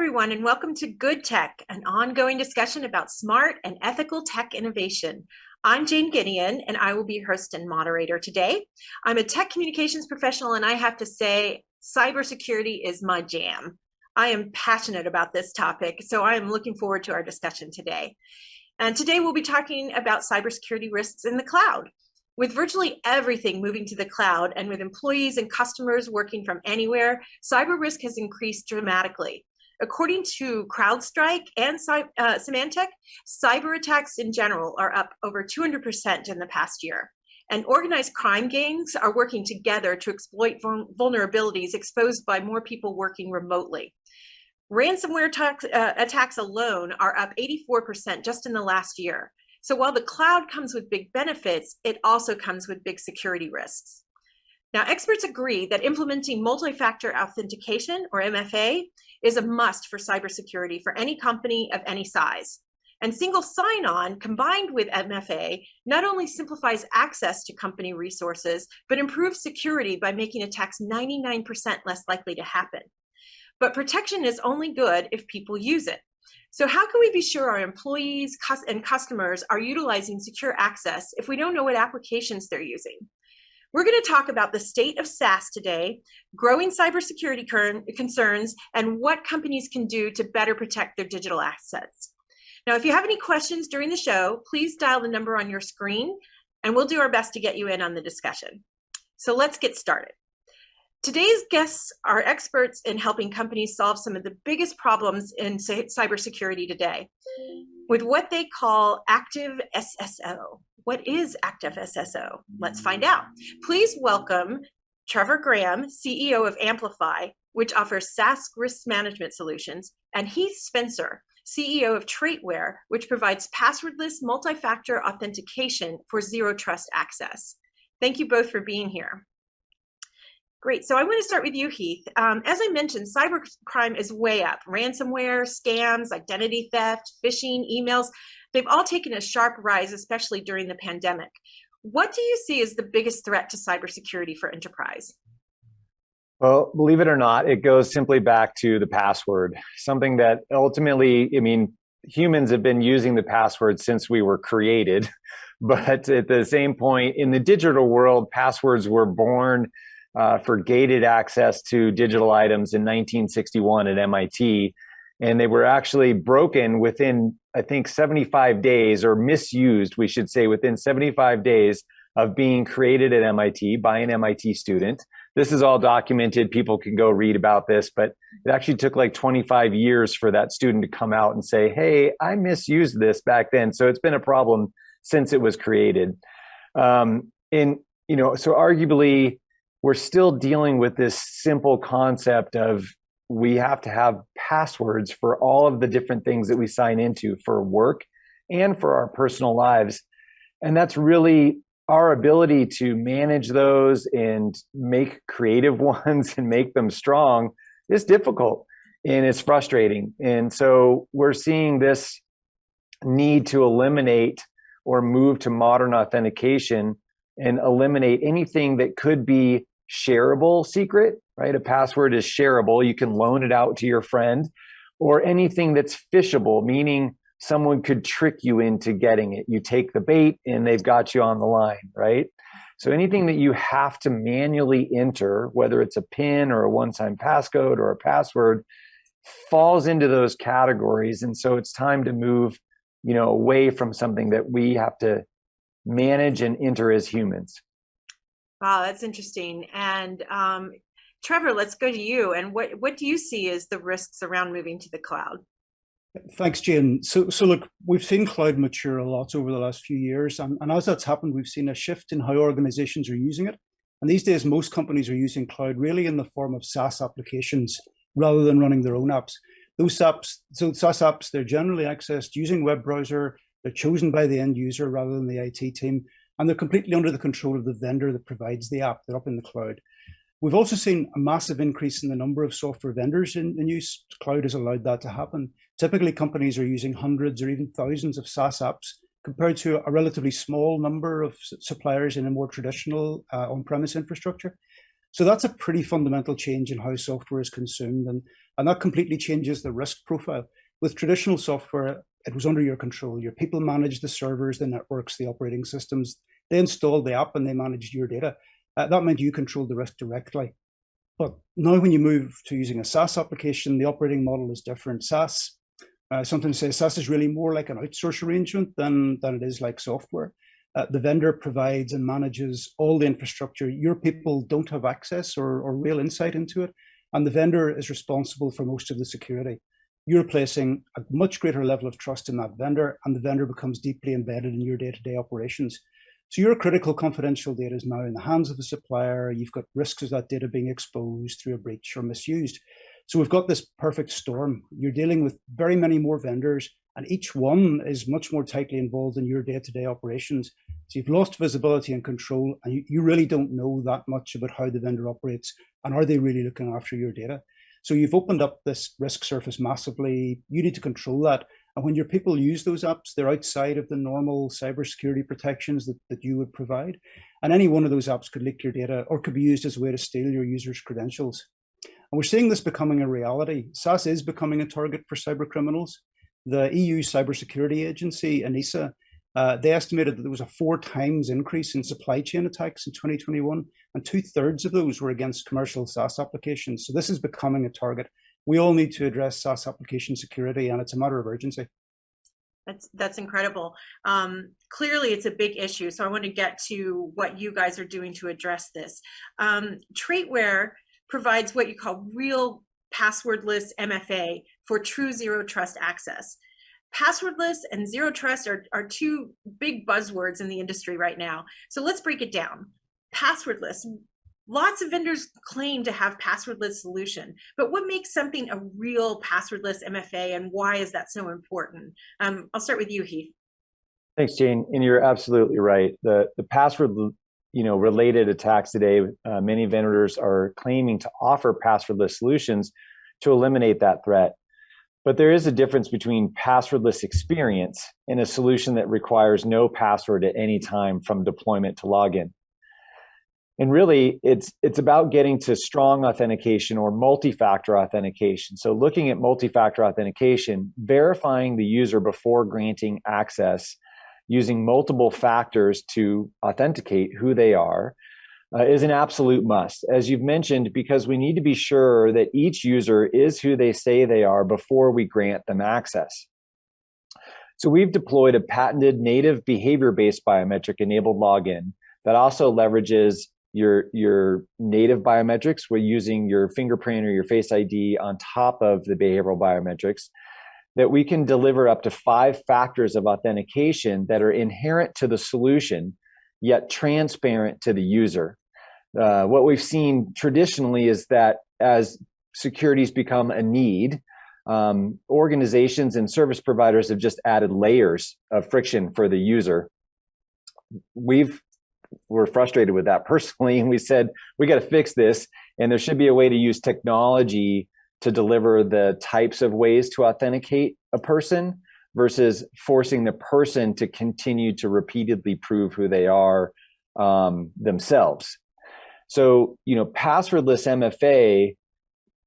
everyone, and welcome to GoodTech, an ongoing discussion about smart and ethical tech innovation. I'm Jane Gideon, and I will be your host and moderator today. I'm a tech communications professional, and I have to say, cybersecurity is my jam. I am passionate about this topic, so I am looking forward to our discussion today. And today we'll be talking about cybersecurity risks in the cloud. With virtually everything moving to the cloud and with employees and customers working from anywhere, cyber risk has increased dramatically. According to CrowdStrike and Symantec, cyber attacks in general are up over 200% in the past year. And organized crime gangs are working together to exploit vulnerabilities exposed by more people working remotely. Ransomware attacks alone are up 84% just in the last year. So while the cloud comes with big benefits, it also comes with big security risks. Now, experts agree that implementing multi-factor authentication, or MFA, is a must for cybersecurity for any company of any size. And single sign-on combined with MFA not only simplifies access to company resources, but improves security by making attacks 99% less likely to happen. But protection is only good if people use it. So how can we be sure our employees and customers are utilizing secure access if we don't know what applications they're using? We're going to talk about the state of SaaS today, growing cybersecurity concerns, and what companies can do to better protect their digital assets. Now, if you have any questions during the show, please dial the number on your screen, and we'll do our best to get you in on the discussion. So let's get started. Today's guests are experts in helping companies solve some of the biggest problems in cybersecurity today with what they call ActiveSSO. What is ActiveSSO? Let's find out. Please welcome Trevor Graham, CEO of Amplify, which offers SaaS risk management solutions, and Heath Spencer, CEO of Traitware, which provides passwordless multi-factor authentication for zero trust access. Thank you both for being here. Great, so I want to start with you, Heath. As I mentioned, cybercrime is way up. Ransomware, scams, identity theft, phishing, emails, they've all taken a sharp rise, especially during the pandemic. What do you see as the biggest threat to cybersecurity for enterprise? Well, believe it or not, it goes simply back to the password, something that ultimately, humans have been using the password since we were created. But at the same point, in the digital world, passwords were born for gated access to digital items in 1961 at MIT. And they were actually broken within, I think, 75 days, or misused, we should say, within 75 days of being created at MIT by an MIT student. This is all documented. People can go read about this, but it actually took like 25 years for that student to come out and say, hey, I misused this back then. So it's been a problem since it was created. So arguably, we're still dealing with this simple concept of we have to have passwords for all of the different things that we sign into for work and for our personal lives. And that's really our ability to manage those and make creative ones and make them strong is difficult and it's frustrating. And so we're seeing this need to eliminate or move to modern authentication and eliminate anything that could be shareable secret, right? A password is shareable. You can loan it out to your friend, or anything that's phishable, meaning someone could trick you into getting it. You take the bait and they've got you on the line, right? So anything that you have to manually enter, whether it's a PIN or a one-time passcode or a password, falls into those categories. And so it's time to move, away from something that we have to manage and enter as humans. Wow, that's interesting. And Trevor, let's go to you. And what do you see as the risks around moving to the cloud? Thanks, Jane. So look, we've seen cloud mature a lot over the last few years. And as that's happened, we've seen a shift in how organizations are using it. And these days, most companies are using cloud really in the form of SaaS applications rather than running their own apps. Those apps, so SaaS apps, they're generally accessed using web browser. They're chosen by the end user rather than the IT team. And they're completely under the control of the vendor that provides the app. They're up in the cloud. We've also seen a massive increase in the number of software vendors in use. Cloud has allowed that to happen. Typically, companies are using hundreds or even thousands of SaaS apps compared to a relatively small number of suppliers in a more traditional on-premise infrastructure. So that's a pretty fundamental change in how software is consumed, and that completely changes the risk profile. With traditional software, it was under your control. Your people managed the servers, the networks, the operating systems. They installed the app and they managed your data. That meant you controlled the risk directly. But now when you move to using a SaaS application, the operating model is different. SaaS, sometimes say SaaS is really more like an outsource arrangement than it is like software. The vendor provides and manages all the infrastructure. Your people don't have access or real insight into it. And the vendor is responsible for most of the security. You're placing a much greater level of trust in that vendor, and the vendor becomes deeply embedded in your day-to-day operations. So your critical confidential data is now in the hands of the supplier. You've got risks of that data being exposed through a breach or misused. So we've got this perfect storm. You're dealing with very many more vendors, and each one is much more tightly involved in your day-to-day operations. So you've lost visibility and control, and you really don't know that much about how the vendor operates and are they really looking after your data. So you've opened up this risk surface massively. You need to control that. And when your people use those apps, they're outside of the normal cybersecurity protections that you would provide. And any one of those apps could leak your data or could be used as a way to steal your users' credentials. And we're seeing this becoming a reality. SaaS is becoming a target for cyber criminals. The EU Cybersecurity Agency, ENISA, they estimated that there was a 4 times increase in supply chain attacks in 2021, and 2/3 of those were against commercial SaaS applications. So this is becoming a target. We all need to address SaaS application security, and it's a matter of urgency. That's incredible. Clearly, it's a big issue. So I want to get to what you guys are doing to address this. Traitware provides what you call real passwordless MFA for true zero trust access. Passwordless and zero trust are two big buzzwords in the industry right now. So let's break it down. Passwordless. Lots of vendors claim to have passwordless solution, but what makes something a real passwordless MFA, and why is that so important? I'll start with you, Heath. Thanks, Jane. And you're absolutely right. The password, related attacks today, many vendors are claiming to offer passwordless solutions to eliminate that threat. But there is a difference between passwordless experience and a solution that requires no password at any time from deployment to login. And really, it's about getting to strong authentication or multi-factor authentication. So looking at multi-factor authentication, verifying the user before granting access using multiple factors to authenticate who they are is an absolute must, as you've mentioned, because we need to be sure that each user is who they say they are before we grant them access. So we've deployed a patented native behavior-based biometric enabled login that also leverages your native biometrics. We're using your fingerprint or your Face ID on top of the behavioral biometrics, that we can deliver up to 5 factors of authentication that are inherent to the solution, yet transparent to the user. What we've seen traditionally is that as security's become a need, organizations and service providers have just added layers of friction for the user. We're frustrated with that personally, and we said, we got to fix this, and there should be a way to use technology to deliver the types of ways to authenticate a person versus forcing the person to continue to repeatedly prove who they are themselves. So, passwordless MFA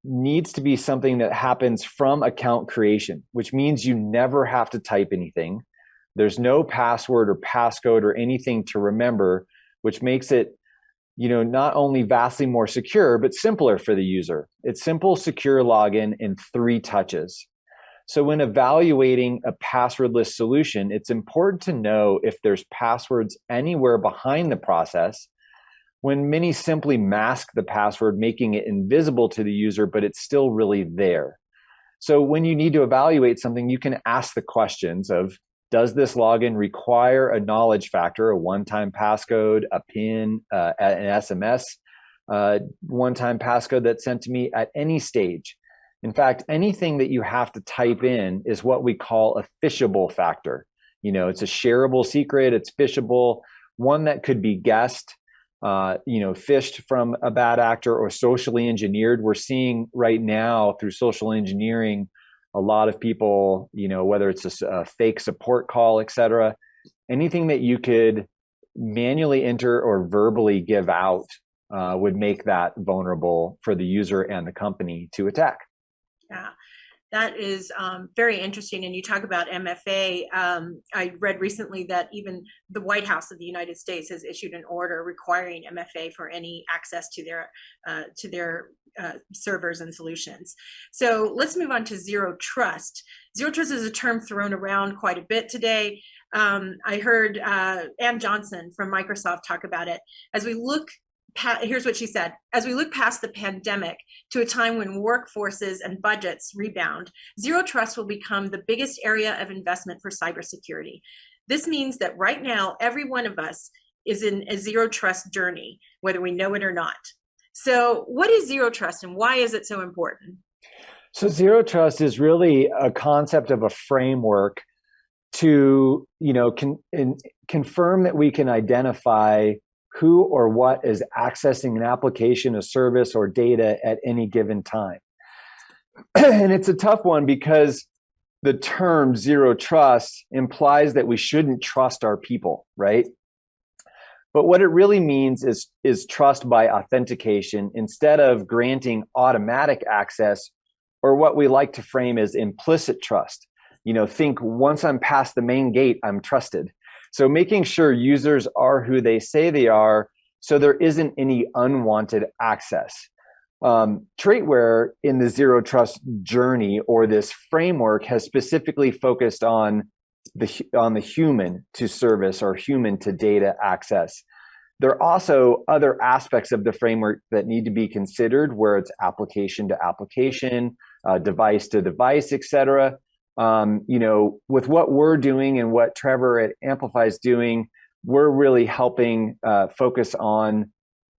needs to be something that happens from account creation, which means you never have to type anything. There's no password or passcode or anything to remember, which makes it, not only vastly more secure, but simpler for the user. It's simple, secure login in 3 touches. So when evaluating a passwordless solution, it's important to know if there's passwords anywhere behind the process, when many simply mask the password, making it invisible to the user, but it's still really there. So when you need to evaluate something, you can ask the questions of, does this login require a knowledge factor, a one-time passcode, a PIN, an SMS, one-time passcode that's sent to me at any stage? In fact, anything that you have to type in is what we call a phishable factor. It's a shareable secret, it's phishable, one that could be guessed, phished from a bad actor or socially engineered. We're seeing right now through social engineering, a lot of people, whether it's a fake support call, et cetera, anything that you could manually enter or verbally give out would make that vulnerable for the user and the company to attack. Yeah. That is very interesting. And you talk about MFA. I read recently that even the White House of the United States has issued an order requiring MFA for any access to their servers and solutions. So let's move on to zero trust. Zero trust is a term thrown around quite a bit today. I heard Ann Johnson from Microsoft talk about it. Here's what she said. As we look past the pandemic to a time when workforces and budgets rebound, zero trust will become the biggest area of investment for cybersecurity. This means that right now, every one of us is in a zero trust journey, whether we know it or not. So what is zero trust and why is it so important? So zero trust is really a concept of a framework to, confirm that we can identify who or what is accessing an application, a service, or data at any given time. And it's a tough one because the term zero trust implies that we shouldn't trust our people, right? But what it really means is trust by authentication instead of granting automatic access, or what we like to frame as implicit trust. Think once I'm past the main gate, I'm trusted. So making sure users are who they say they are, so there isn't any unwanted access. Traitware in the zero trust journey, or this framework, has specifically focused on the human to service or human to data access. There are also other aspects of the framework that need to be considered, where it's application to application, device to device, et cetera. With what we're doing and what Trevor at Amplify is doing, we're really helping focus on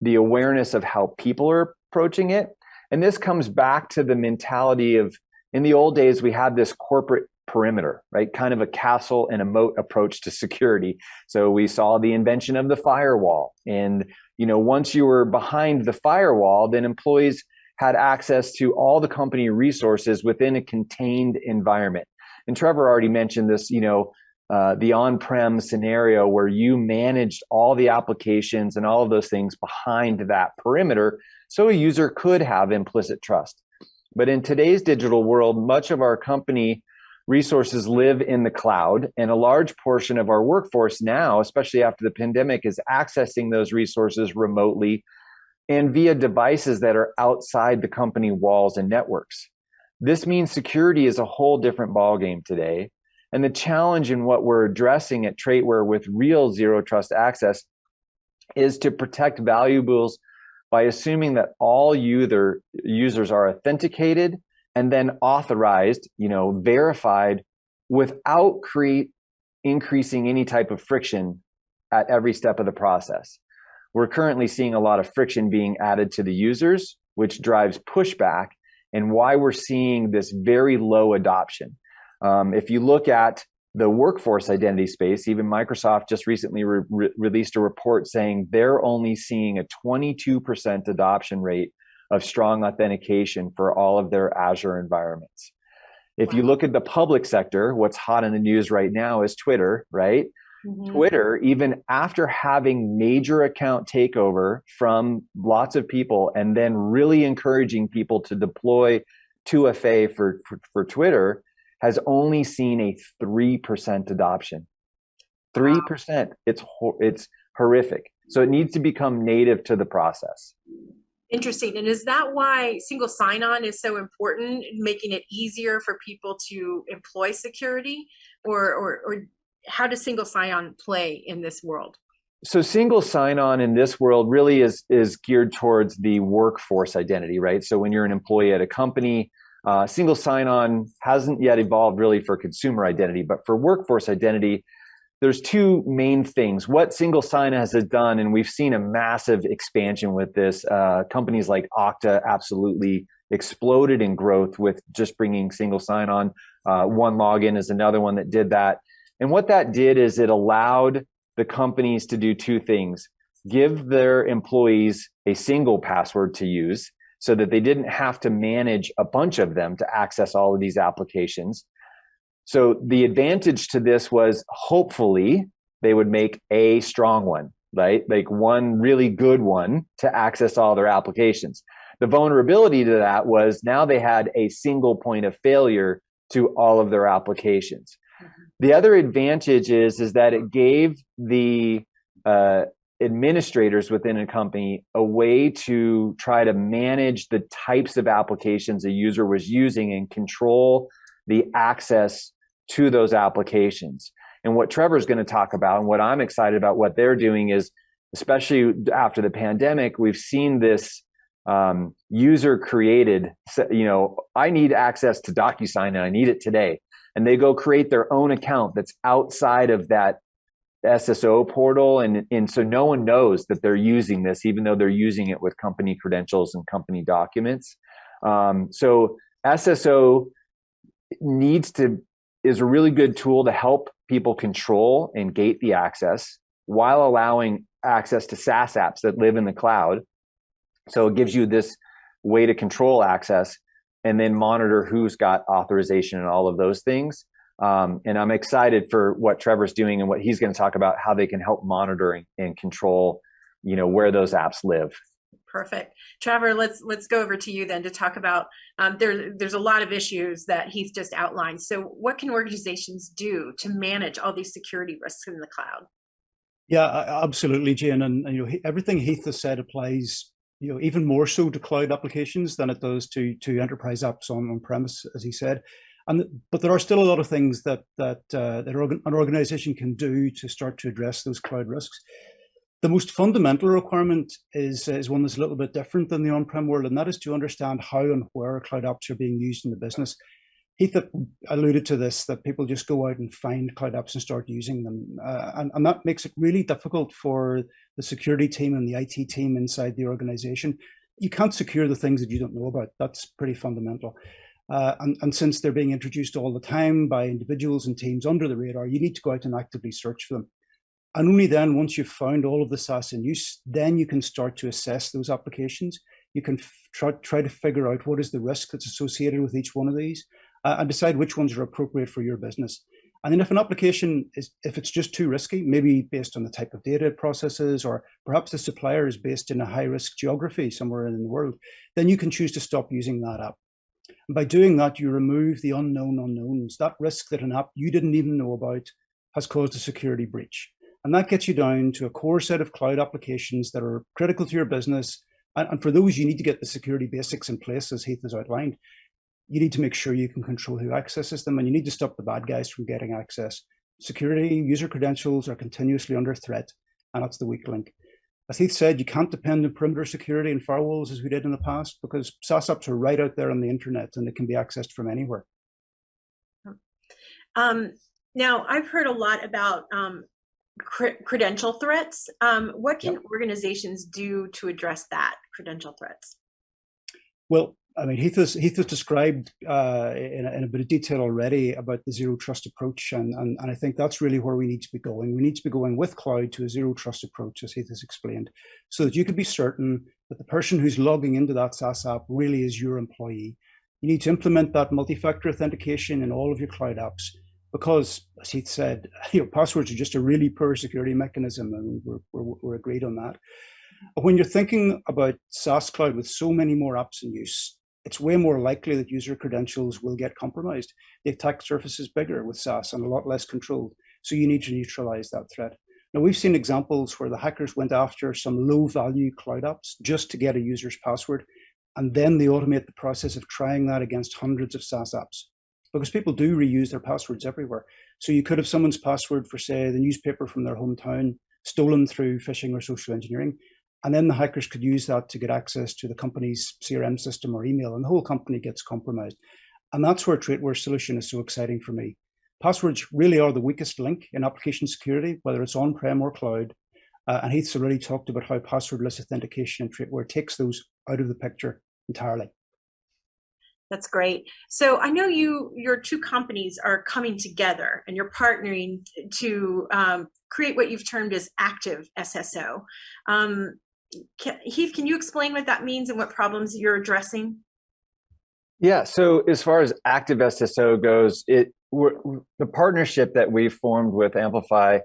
the awareness of how people are approaching it. And this comes back to the mentality of, in the old days, we had this corporate perimeter, right? Kind of a castle and a moat approach to security. So we saw the invention of the firewall. And, once you were behind the firewall, then employees had access to all the company resources within a contained environment. And Trevor already mentioned this, the on-prem scenario where you managed all the applications and all of those things behind that perimeter, so a user could have implicit trust. But in today's digital world, much of our company resources live in the cloud, and a large portion of our workforce now, especially after the pandemic, is accessing those resources remotely and via devices that are outside the company walls and networks. This means security is a whole different ballgame today. And the challenge in what we're addressing at Traitware with real zero trust access is to protect valuables by assuming that all users are authenticated and then authorized, verified, without increasing any type of friction at every step of the process. We're currently seeing a lot of friction being added to the users, which drives pushback, and why we're seeing this very low adoption. If you look at the workforce identity space, even Microsoft just recently released a report saying they're only seeing a 22% adoption rate of strong authentication for all of their Azure environments. If you look at the public sector, what's hot in the news right now is Twitter, right? Mm-hmm. Twitter, even after having major account takeover from lots of people and then really encouraging people to deploy 2FA for Twitter, has only seen a 3% adoption. 3%. It's horrific. So it needs to become native to the process. Interesting. And is that why single sign-on is so important, making it easier for people to employ security? Or how does single sign-on play in this world? So single sign-on in this world really is geared towards the workforce identity, right? So when you're an employee at a company, single sign-on hasn't yet evolved really for consumer identity, but for workforce identity, there's two main things. What single sign-on has done, and we've seen a massive expansion with this, companies like Okta absolutely exploded in growth with just bringing single sign-on. OneLogin is another one that did that. And what that did is it allowed the companies to do two things: give their employees a single password to use so that they didn't have to manage a bunch of them to access all of these applications. So the advantage to this was hopefully they would make a strong one, right? Like one really good one to access all their applications. The vulnerability to that was now they had a single point of failure to all of their applications. The other advantage is that it gave the administrators within a company a way to try to manage the types of applications a user was using and control the access to those applications. And what Trevor's going to talk about, and what I'm excited about what they're doing is, especially after the pandemic, we've seen this user created, I need access to DocuSign and I need it today. And they go create their own account that's outside of that SSO portal. And so no one knows that they're using this, even though they're using it with company credentials and company documents. So SSO is a really good tool to help people control and gate the access while allowing access to SaaS apps that live in the cloud. So it gives you this way to control access and then monitor who's got authorization and all of those things. And I'm excited for what Trevor's doing and what he's going to talk about, how they can help monitor and control, where those apps live. Perfect. Trevor, let's go over to you then to talk about, there's a lot of issues that Heath just outlined. So what can organizations do to manage all these security risks in the cloud? Yeah, absolutely, Jane. And everything Heath has said applies, even more so to cloud applications than it does to enterprise apps on premise, as he said. But there are still a lot of things that an organization can do to start to address those cloud risks. The most fundamental requirement is one that's a little bit different than the on-prem world, and that is to understand how and where cloud apps are being used in the business. Heath alluded to this, that people just go out and find cloud apps and start using them. And that makes it really difficult for the security team and the IT team inside the organization. You can't secure the things that you don't know about. That's pretty fundamental. And since they're being introduced all the time by individuals and teams under the radar, you need to go out and actively search for them. And only then, once you've found all of the SaaS in use, then you can start to assess those applications. You can try to figure out what is the risk that's associated with each one of these, and decide which ones are appropriate for your business. And then if an application if it's just too risky, maybe based on the type of data it processes, or perhaps the supplier is based in a high-risk geography somewhere in the world, then you can choose to stop using that app. And by doing that, you remove the unknown unknowns, that risk that an app you didn't even know about has caused a security breach. And that gets you down to a core set of cloud applications that are critical to your business. And for those, you need to get the security basics in place, as Heath has outlined. You need to make sure you can control who accesses them, and you need to stop the bad guys from getting access. Security, user credentials are continuously under threat, and that's the weak link. As Heath said, you can't depend on perimeter security and firewalls as we did in the past, because SaaS apps are right out there on the internet and they can be accessed from anywhere. Now, I've heard a lot about credential threats. What can organizations do to address that, credential threats? Well, I mean, Heath has described in a bit of detail already about the zero trust approach, and I think that's really where we need to be going. We need to be going with cloud to a zero trust approach, as Heath has explained, so that you can be certain that the person who's logging into that SaaS app really is your employee. You need to implement that multi-factor authentication in all of your cloud apps, because, as Heath said, passwords are just a really poor security mechanism, and we're agreed on that. When you're thinking about SaaS cloud with so many more apps in use, it's way more likely that user credentials will get compromised. The attack surface is bigger with SaaS and a lot less controlled, so you need to neutralize that threat. Now, we've seen examples where the hackers went after some low-value cloud apps just to get a user's password, and then they automate the process of trying that against hundreds of SaaS apps, because people do reuse their passwords everywhere. So you could have someone's password for, say, the newspaper from their hometown stolen through phishing or social engineering, and then the hackers could use that to get access to the company's CRM system or email, and the whole company gets compromised. And that's where TraitWare's solution is so exciting for me. Passwords really are the weakest link in application security, whether it's on-prem or cloud. And Heath's already talked about how passwordless authentication in TraitWare takes those out of the picture entirely. That's great. So I know your two companies are coming together and you're partnering to create what you've termed as ActiveSSO. Heath, can you explain what that means and what problems you're addressing? Yeah, so as far as ActiveSSO goes, the partnership that we've formed with Amplify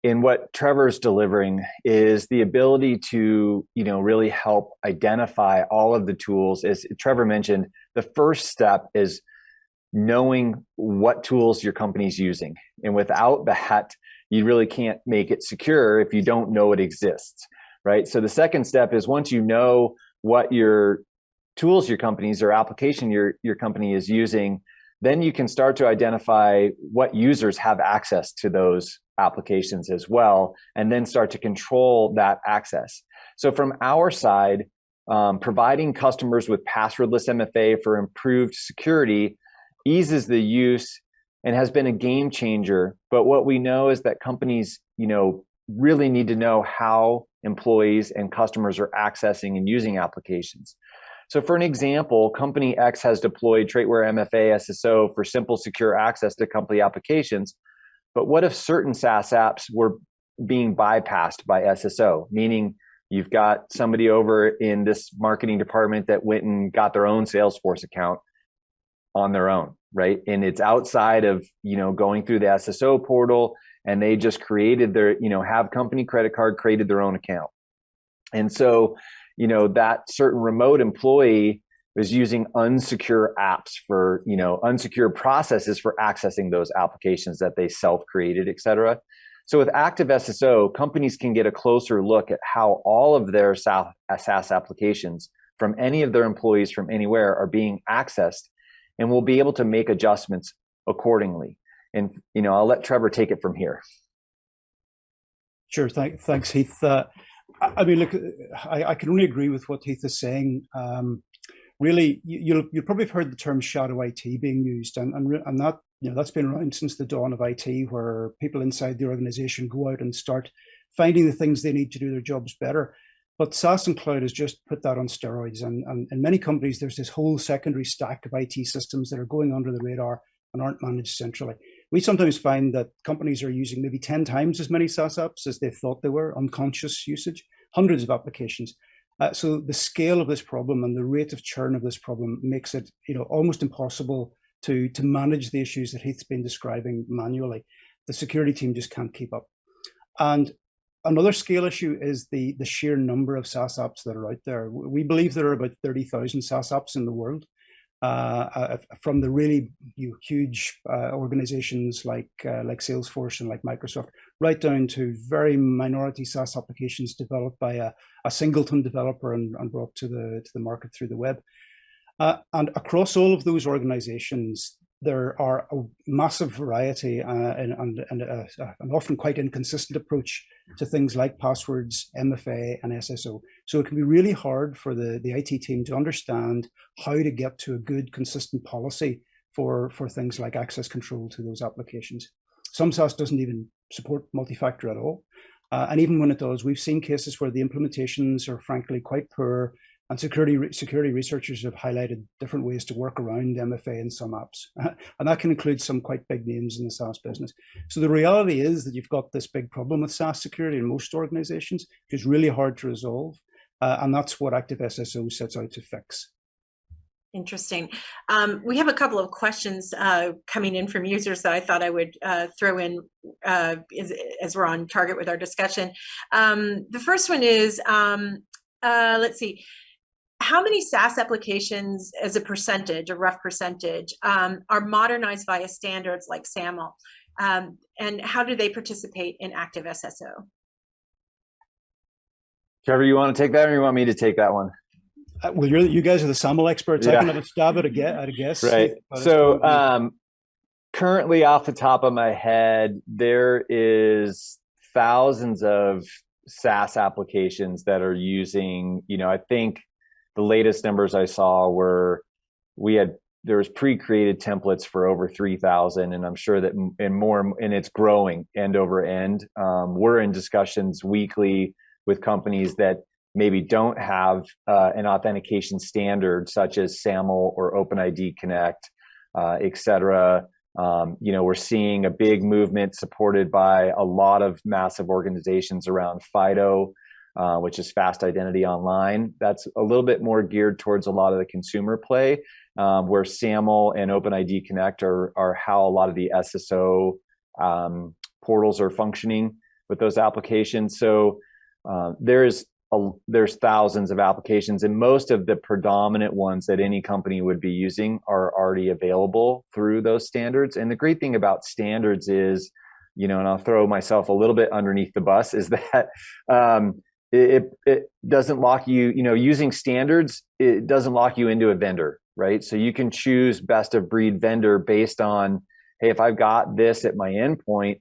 in what Trevor's delivering is the ability to, really help identify all of the tools. As Trevor mentioned, the first step is knowing what tools your company's using. And without that, you really can't make it secure if you don't know it exists, right? So the second step is, once you know what your tools your company's or application your company is using, then you can start to identify what users have access to those applications as well, and then start to control that access. So from our side, providing customers with passwordless MFA for improved security eases the use and has been a game changer. But what we know is that companies, really need to know how employees and customers are accessing and using applications. So for an example, company X has deployed Traitware MFA SSO for simple, secure access to company applications. But what if certain SaaS apps were being bypassed by SSO, meaning you've got somebody over in this marketing department that went and got their own Salesforce account on their own, right? And it's outside of, going through the SSO portal, and they just created their, have company credit card, created their own account. And so, that certain remote employee was using unsecure apps for, unsecure processes for accessing those applications that they self-created, et cetera. So with ActiveSSO, companies can get a closer look at how all of their SaaS applications from any of their employees from anywhere are being accessed, and will be able to make adjustments accordingly. And, I'll let Trevor take it from here. Sure. Thanks, Heath. I mean, look, I can only agree with what Heath is saying. Really, you'll probably have heard the term shadow IT being used, and that, that's been around since the dawn of IT, where people inside the organization go out and start finding the things they need to do their jobs better. But SaaS and cloud has just put that on steroids, and in many companies, there's this whole secondary stack of IT systems that are going under the radar and aren't managed centrally. We sometimes find that companies are using maybe 10 times as many SaaS apps as they thought they were, unconscious usage, hundreds of applications. So the scale of this problem and the rate of churn of this problem makes it, almost impossible to manage the issues that Heath's been describing manually. The security team just can't keep up. And another scale issue is the sheer number of SaaS apps that are out there. We believe there are about 30,000 SaaS apps in the world. From the really huge organizations like Salesforce and like Microsoft, right down to very minority SaaS applications developed by a singleton developer and brought to the market through the web. And across all of those organizations, there are a massive variety and an often quite inconsistent approach to things like passwords, MFA, and SSO. So it can be really hard for the IT team to understand how to get to a good, consistent policy for things like access control to those applications. Some SaaS doesn't even support multi-factor at all. And even when it does, we've seen cases where the implementations are frankly quite poor, and security researchers have highlighted different ways to work around MFA in some apps. And that can include some quite big names in the SaaS business. So the reality is that you've got this big problem with SaaS security in most organizations, which is really hard to resolve. And that's what ActiveSSO sets out to fix. Interesting. We have a couple of questions coming in from users that I thought I would throw in as we're on target with our discussion. The first one is, let's see. How many SaaS applications as a percentage, a rough percentage, are modernized via standards like SAML? And how do they participate in ActiveSSO? Trevor, you want to take that, or you want me to take that one? Well, you guys are the SAML experts. Yeah. I can have a stab at a guess. Right. So currently, off the top of my head, there is thousands of SaaS applications that are using, I think the latest numbers I saw were there was pre-created templates for over 3,000, and I'm sure that and it's growing end over end. We're in discussions weekly with companies that maybe don't have an authentication standard such as SAML or OpenID Connect, et cetera. We're seeing a big movement supported by a lot of massive organizations around FIDO, which is Fast Identity Online. That's a little bit more geared towards a lot of the consumer play, where SAML and OpenID Connect are how a lot of the SSO portals are functioning with those applications. So there's thousands of applications, and most of the predominant ones that any company would be using are already available through those standards. And the great thing about standards is, and I'll throw myself a little bit underneath the bus, is that it doesn't lock you, using standards, it doesn't lock you into a vendor, right? So you can choose best of breed vendor based on, hey, if I've got this at my endpoint,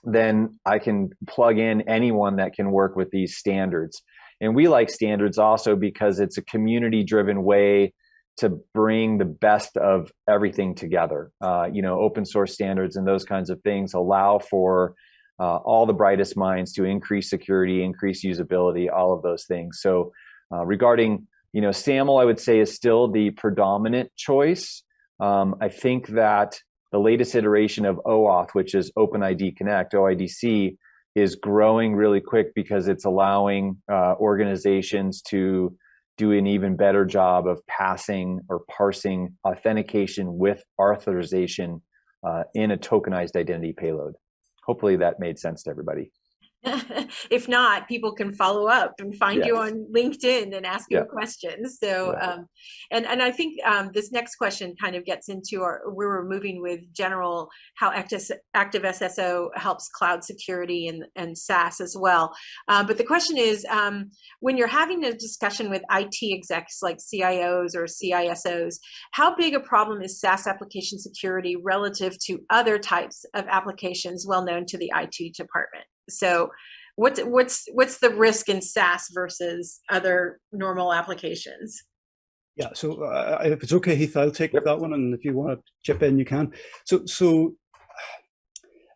then I can plug in anyone that can work with these standards. And we like standards also because it's a community-driven way to bring the best of everything together. Open source standards and those kinds of things allow for all the brightest minds to increase security, increase usability, all of those things. So regarding, SAML, I would say is still the predominant choice. I think that the latest iteration of OAuth, which is OpenID Connect, OIDC, is growing really quick because it's allowing organizations to do an even better job of passing or parsing authentication with authorization in a tokenized identity payload. Hopefully that made sense to everybody. If not, people can follow up and find you on LinkedIn and ask you questions. So, and I think this next question kind of gets into where we're moving with general, how ActiveSSO helps cloud security and SaaS as well. But the question is, when you're having a discussion with IT execs like CIOs or CISOs, how big a problem is SaaS application security relative to other types of applications well known to the IT department? So what's the risk in SaaS versus other normal applications? Yeah, so if it's okay, Heath, I'll take that one, and if you want to chip in, you can. So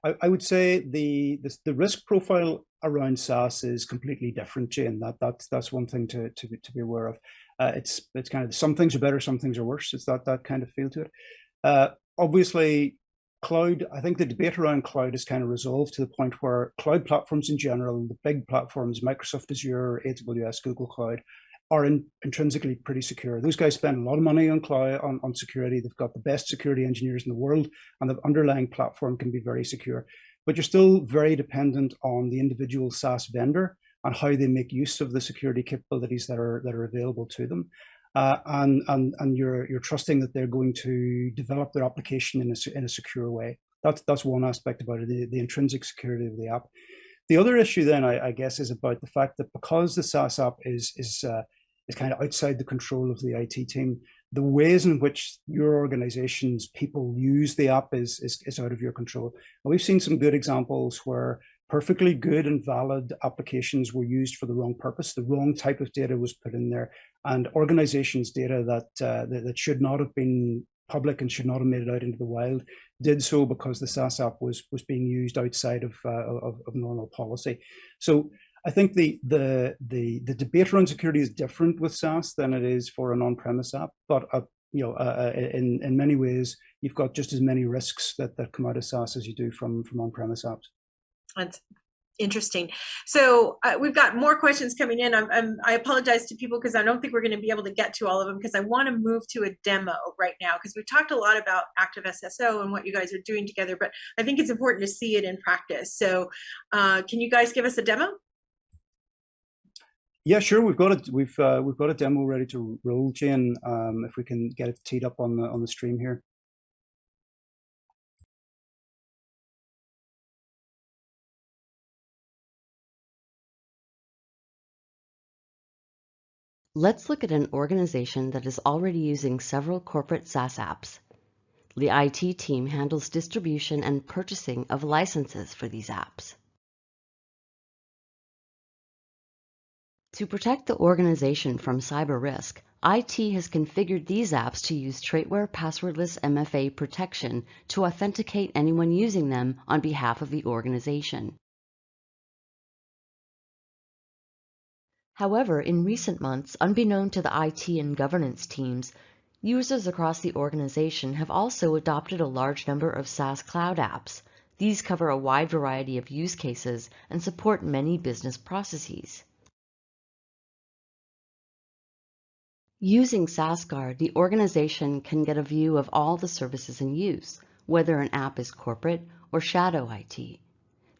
I would say the risk profile around SaaS is completely different, Jane. That's one thing to be aware of. It's kind of, some things are better, some things are worse. It's that kind of feel to it. Obviously, cloud, I think the debate around cloud is kind of resolved to the point where cloud platforms in general, the big platforms, Microsoft Azure, AWS, Google Cloud, are intrinsically pretty secure. Those guys spend a lot of money on cloud, on security. They've got the best security engineers in the world, and the underlying platform can be very secure. But you're still very dependent on the individual SaaS vendor and how they make use of the security capabilities that are available to them. And you're trusting that they're going to develop their application in a secure way. That's one aspect about it, the intrinsic security of the app. The other issue then, I guess, is about the fact that because the SaaS app is kind of outside the control of the IT team, the ways in which your organization's people use the app is out of your control. And we've seen some good examples where perfectly good and valid applications were used for the wrong purpose. The wrong type of data was put in there, and organizations' data that should not have been public and should not have made it out into the wild did so because the SaaS app was being used outside of normal policy. So I think the debate around security is different with SaaS than it is for an on-premise app, but in many ways you've got just as many risks that come out of SaaS as you do from on-premise apps. That's interesting. So we've got more questions coming in. I apologize to people because I don't think we're going to be able to get to all of them, because I want to move to a demo right now, because we've talked a lot about ActiveSSO and what you guys are doing together, but I think it's important to see it in practice. So can you guys give us a demo? Yeah, sure. We've got a demo ready to roll, Jane. If we can get it teed up on the stream here. Let's look at an organization that is already using several corporate SaaS apps. The IT team handles distribution and purchasing of licenses for these apps. To protect the organization from cyber risk, IT has configured these apps to use Traitware Passwordless MFA protection to authenticate anyone using them on behalf of the organization. However, in recent months, unbeknown to the IT and governance teams, users across the organization have also adopted a large number of SaaS cloud apps. These cover a wide variety of use cases and support many business processes. Using SaaSGuard, the organization can get a view of all the services in use, whether an app is corporate or shadow IT.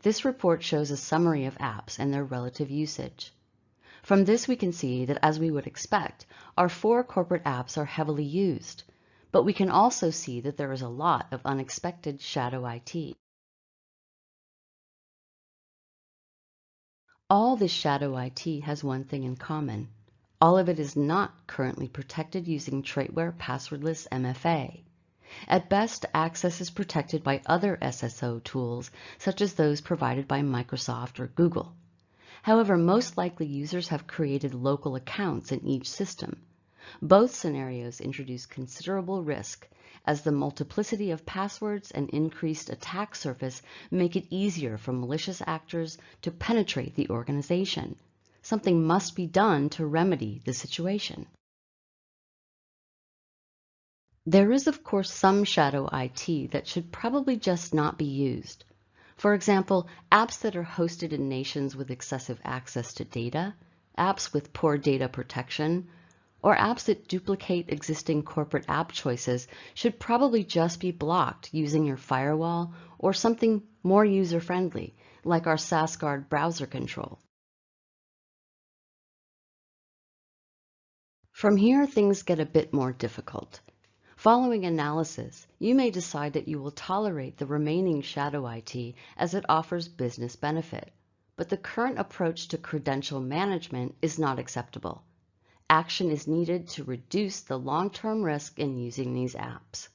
This report shows a summary of apps and their relative usage. From this, we can see that, as we would expect, our 4 corporate apps are heavily used, but we can also see that there is a lot of unexpected shadow IT. All this shadow IT has one thing in common. All of it is not currently protected using Traitware Passwordless MFA. At best, access is protected by other SSO tools, such as those provided by Microsoft or Google. However, most likely users have created local accounts in each system. Both scenarios introduce considerable risk, as the multiplicity of passwords and increased attack surface make it easier for malicious actors to penetrate the organization. Something must be done to remedy the situation. There is, of course, some shadow IT that should probably just not be used. For example, apps that are hosted in nations with excessive access to data, apps with poor data protection, or apps that duplicate existing corporate app choices should probably just be blocked using your firewall or something more user-friendly, like our SaaSguard browser control. From here, things get a bit more difficult. Following analysis, you may decide that you will tolerate the remaining shadow IT as it offers business benefit, but the current approach to credential management is not acceptable. Action is needed to reduce the long-term risk in using these apps.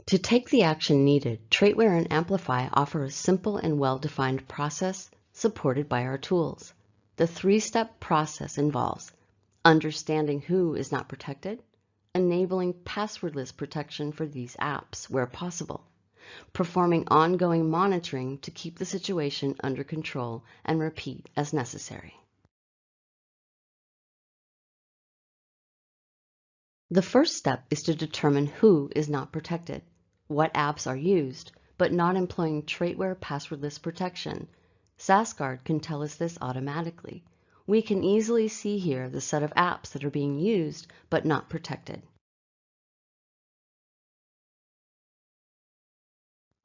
To take the action needed, Traitware and Amplify offer a simple and well-defined process supported by our tools. The 3-step process involves understanding who is not protected, enabling passwordless protection for these apps where possible, performing ongoing monitoring to keep the situation under control, and repeat as necessary. The first step is to determine who is not protected, what apps are used, but not employing Traitware passwordless protection. SaaSguard can tell us this automatically. We can easily see here the set of apps that are being used but not protected.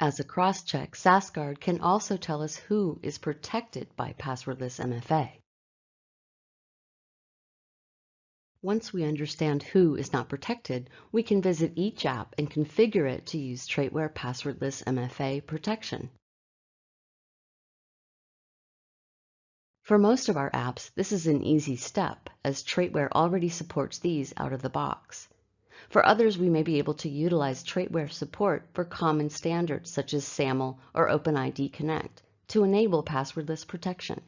As a cross-check, SaaSguard can also tell us who is protected by Passwordless MFA. Once we understand who is not protected, we can visit each app and configure it to use Traitware Passwordless MFA protection. For most of our apps, this is an easy step, as Traitware already supports these out of the box. For others, we may be able to utilize Traitware support for common standards such as SAML or OpenID Connect to enable passwordless protection.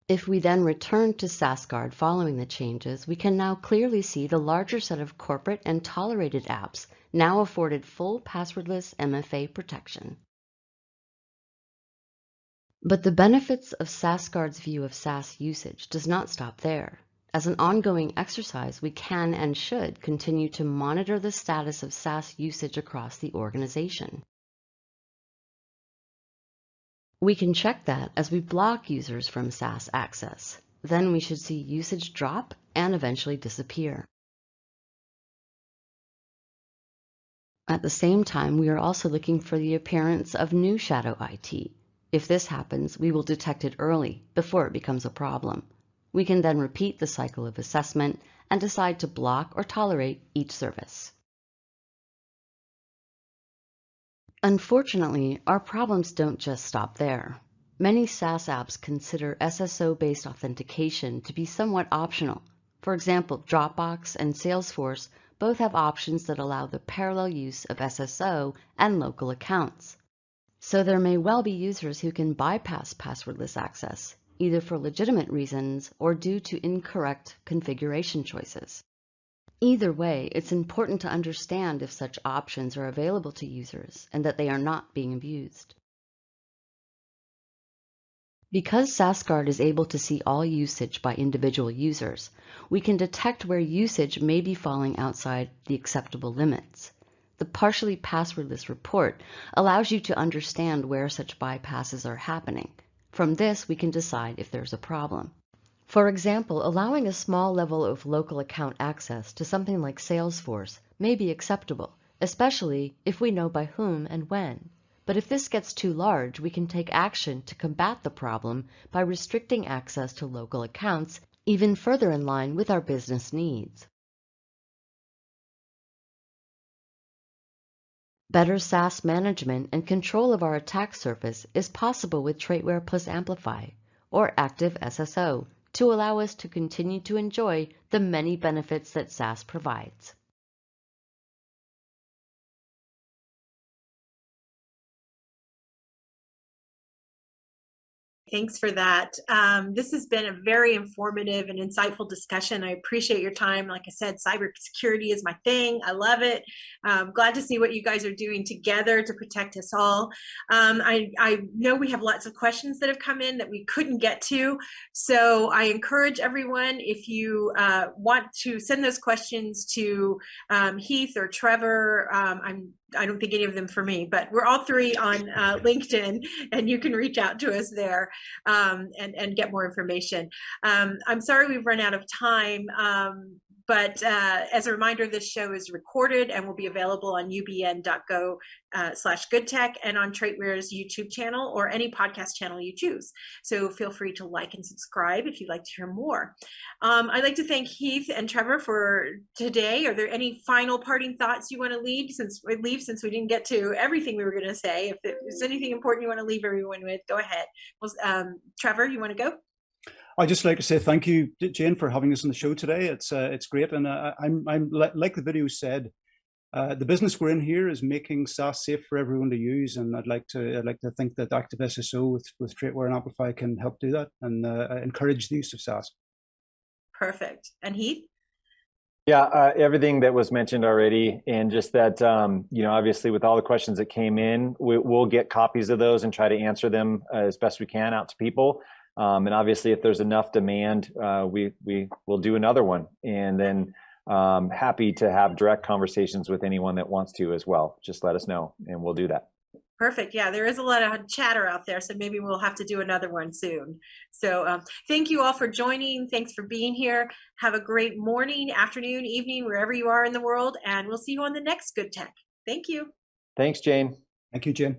If we then return to SaaSguard following the changes, we can now clearly see the larger set of corporate and tolerated apps now afforded full passwordless MFA protection. But the benefits of SaaSguard's view of SaaS usage does not stop there. As an ongoing exercise, we can and should continue to monitor the status of SaaS usage across the organization. We can check that as we block users from SaaS access. Then we should see usage drop and eventually disappear. At the same time, we are also looking for the appearance of new shadow IT. If this happens, we will detect it early, before it becomes a problem. We can then repeat the cycle of assessment and decide to block or tolerate each service. Unfortunately, our problems don't just stop there. Many SaaS apps consider SSO-based authentication to be somewhat optional. For example, Dropbox and Salesforce both have options that allow the parallel use of SSO and local accounts. So there may well be users who can bypass passwordless access, either for legitimate reasons or due to incorrect configuration choices. Either way, it's important to understand if such options are available to users and that they are not being abused. Because SaaSguard is able to see all usage by individual users, we can detect where usage may be falling outside the acceptable limits. The partially passwordless report allows you to understand where such bypasses are happening. From this, we can decide if there's a problem. For example, allowing a small level of local account access to something like Salesforce may be acceptable, especially if we know by whom and when. But if this gets too large, we can take action to combat the problem by restricting access to local accounts even further in line with our business needs. Better SaaS management and control of our attack surface is possible with Traitware plus Amplify, or ActiveSSO, to allow us to continue to enjoy the many benefits that SaaS provides. Thanks for that. This has been a very informative and insightful discussion. I appreciate your time. Like I said, cybersecurity is my thing. I love it. Glad to see what you guys are doing together to protect us all. I know we have lots of questions that have come in that we couldn't get to. So I encourage everyone, if you want to send those questions to Heath or Trevor, I don't think any of them for me, but we're all three on LinkedIn, and you can reach out to us there and get more information. I'm sorry we've run out of time, but as a reminder, this show is recorded and will be available on ubn.go/goodtech and on Traitware's YouTube channel or any podcast channel you choose. So feel free to like and subscribe if you'd like to hear more. I'd like to thank Heath and Trevor for today. Are there any final parting thoughts you want to leave since we didn't get to everything we were going to say? If there's anything important you want to leave everyone with, go ahead. Well, Trevor, you want to go? I'd just like to say thank you, Jane, for having us on the show today. It's great, and I'm like the video said, the business we're in here is making SaaS safe for everyone to use, and I'd like to think that ActiveSSO with Traitware and Amplify can help do that and encourage the use of SaaS. Perfect. And Heath? Yeah, everything that was mentioned already, and just that, obviously with all the questions that came in, we'll get copies of those and try to answer them as best we can out to people. And obviously, if there's enough demand, we will do another one. And then happy to have direct conversations with anyone that wants to as well. Just let us know, and we'll do that. Perfect. Yeah, there is a lot of chatter out there, so maybe we'll have to do another one soon. So thank you all for joining. Thanks for being here. Have a great morning, afternoon, evening, wherever you are in the world, and we'll see you on the next Good Tech. Thank you. Thanks, Jane. Thank you, Jane.